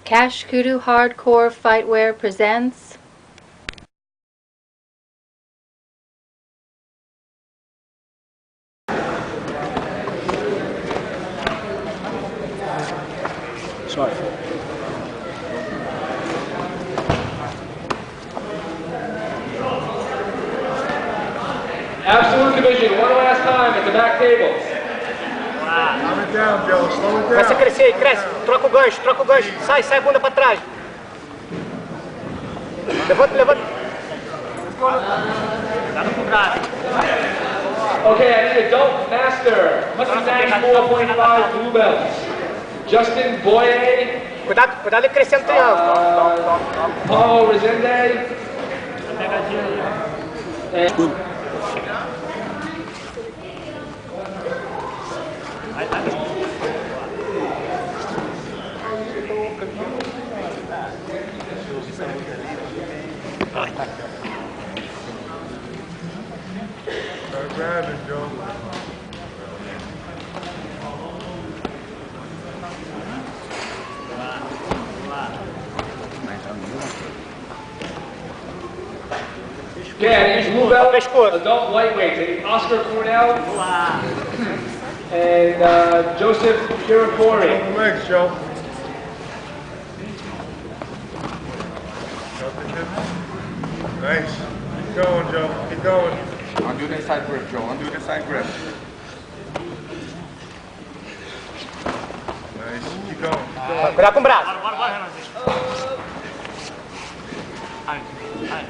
Cash Kudu Hardcore Fightwear presents Sorry. Absolute division, one last time at the back tables. Calm it down, Joe. Slow it down. Começa a crescer aí, cresce. Troca o gancho. Sai a bunda pra trás. Levanta. Okay, I need adult master. 194.5 blue belts. Justin Boye, Cuidado ele crescendo triângulo. Paulo Resende. Start grabbing, Joe. Okay, I need blue belt, adult lightweight. I need Oscar Cornell and Joseph Kirikori. Hold the legs, Joe. Drop the hips. Nice. Keep going, Joe. Keep going. Undo the side grip, Joe. Undo the side grip. Nice. Keep going. Cuidado com o braço. Nice.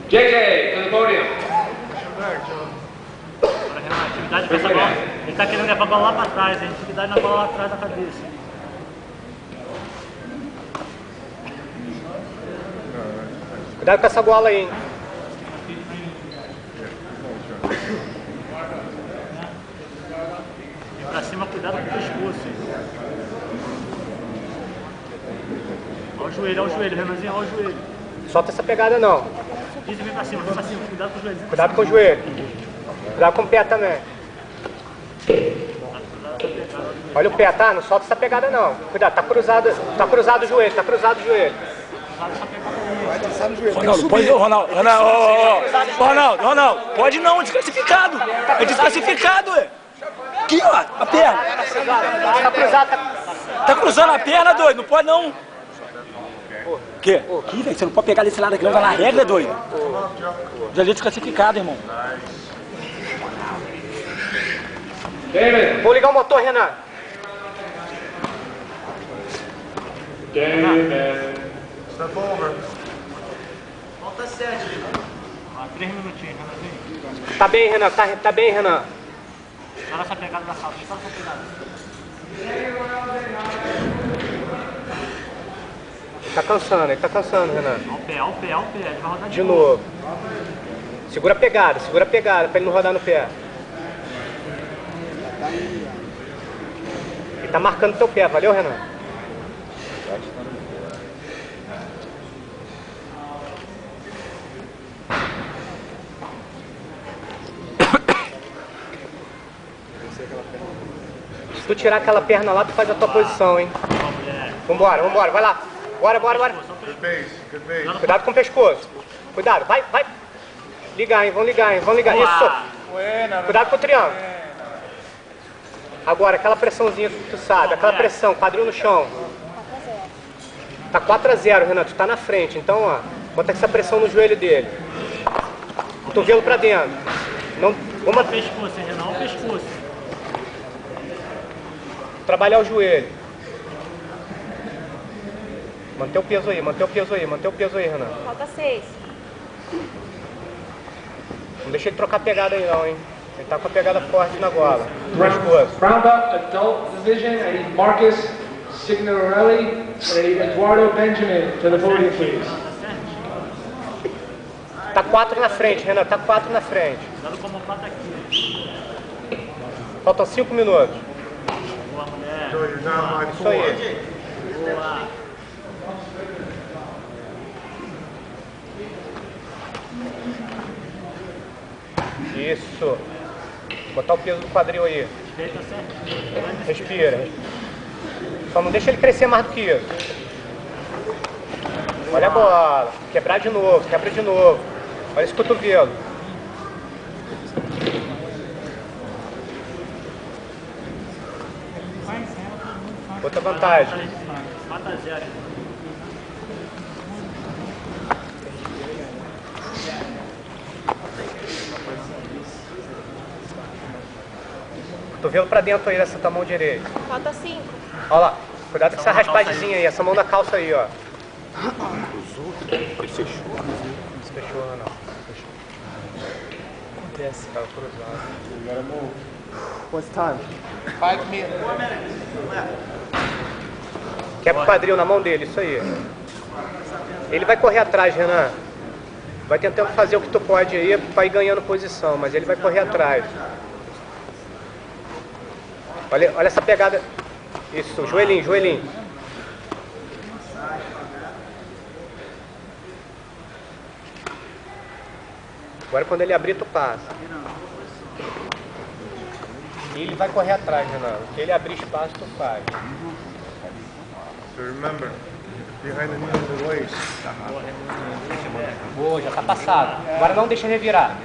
JJ, to the podium. Push him back, Joe. Atividade com essa bola. Ele tá querendo levar a bola lá pra trás, hein? Atividade na bola lá atrás da cabeça. Cuidado com essa gola aí, hein? E pra cima, cuidado com o pescoço, hein? Olha o joelho, Renanzinho, olha o joelho. Solta essa pegada não. Diz, vem pra cima, cuidado com o joelho. Cuidado com o joelho. Cuidado com o pé também. Olha o pé, tá? Não solta essa pegada não. Cuidado, tá cruzado o joelho, Ronaldo, pode Ronaldo, pode não, desclassificado. É desclassificado, ué. Aqui, ó, a perna. Tá cruzado, Tá cruzando a perna, doido, não pode não. O quê? Aqui, velho, você não pode pegar desse lado aqui, não vai na regra, doido. Já ali é desclassificado, irmão. David. Vou ligar o motor, Renan. David. Step over. Falta 7, Renan. 3 minutinhos, Renanzinho. Tá bem, Renan, tá bem, Renan. Olha essa pegada da salta, olha essa pegada. Ele tá cansando, Renan. Olha o pé, ele vai rodar De novo. Segura a pegada pra ele não rodar no pé. Ele tá marcando teu pé, valeu, Renan? Se tu tirar aquela perna lá, tu faz a tua posição, hein? Vambora, vai lá. Bora. Good base. Good base. Cuidado com o pescoço. Cuidado, vai. Ligar, hein? Vamos ligar. Isso. Cuidado com o triângulo. Agora, aquela pressãozinha que tu sabe, aquela pressão, quadril no chão. Tá 4-0, Renan, tu tá na frente. Então, ó, bota essa pressão no joelho dele. Cotovelo pra dentro. Não, Olha o pescoço, Renan, olha o pescoço. trabalhar o joelho. Manter o peso aí, Renan. Falta 6. Não deixa ele trocar pegada aí não, hein? Ele tá com a pegada forte na gola. Pescoço. Round up adult division. I need Marcus Signorelli and I need Eduardo Benjamin to the podium, please. Tá 4 na frente, Renan, tá 4 na frente. Cuidado com a mão aqui. Faltam 5 minutos. Boa, mulher. Joe, you're down by Isso 4. aí. Boa. Isso. Botar o peso do quadril aí. Deita certinho. Respira. Só não deixa ele crescer mais do que isso. Olha a bola. Quebrar de novo, quebra de novo. Olha esse cotovelo. Outra vantagem. 4-0. Cotovelo pra dentro aí dessa tua mão direita. Falta 5. Olha lá. Cuidado com essa raspadinha aí, essa mão na calça aí, ó. Fechou, não. Acontece. Tava cruzado. What's time? 5 minutes. Quebra o quadril na mão dele, isso aí. Ele vai correr atrás, Renan. Vai tentando fazer o que tu pode aí, vai ir ganhando posição, mas ele vai correr atrás. Olha essa pegada. Isso, joelhinho, joelhinho. Agora quando ele abrir, tu passa. E ele vai correr atrás, Renan. Se ele abrir espaço, tu faz. So remember, behind the knee of the waist. Boa, já tá passado. Agora não deixa revirar.